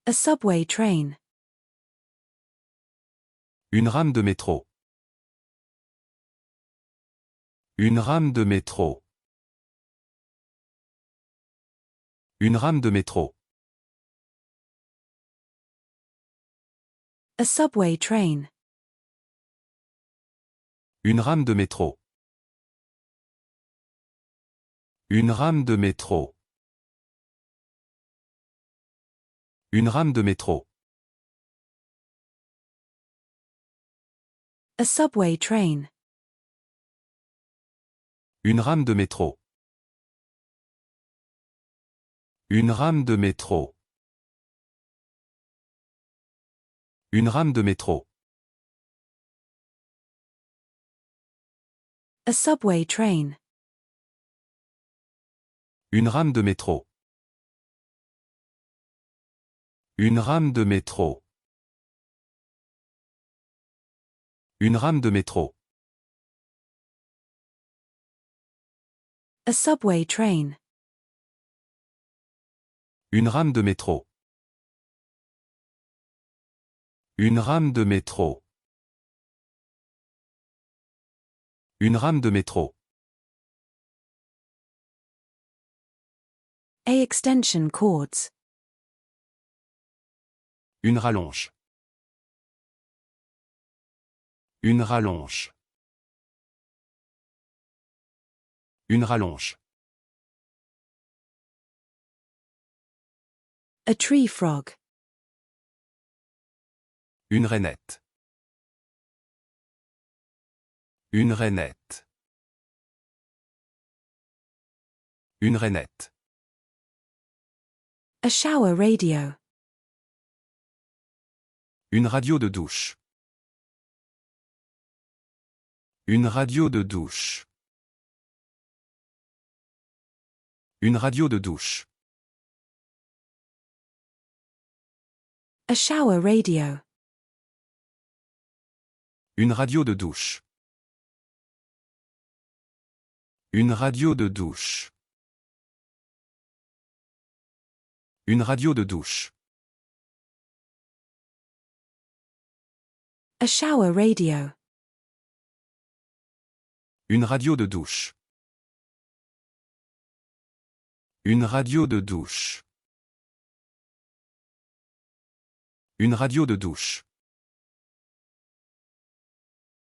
A subway train. Une rame de métro. Une rame de métro. Une rame de métro. A subway train. Une rame de métro. Une rame de métro. Une rame de métro. A subway train. Une rame de métro. Une rame de métro. Une rame de métro. A subway train. Une rame de métro. Une rame de métro. Une rame de métro. A subway train. Une rame de métro. Une rame de métro. Une rame de métro. A extension cords. Une rallonge. Une rallonge. Une rallonge. A tree frog. Une rainette. Une rainette. Une rainette. A shower radio. Une radio de douche. Une radio de douche. Une radio de douche. A shower radio. Une radio de douche. Une radio de douche. Une radio de douche. A shower radio. Une radio de douche. Une radio de douche. Une radio de douche.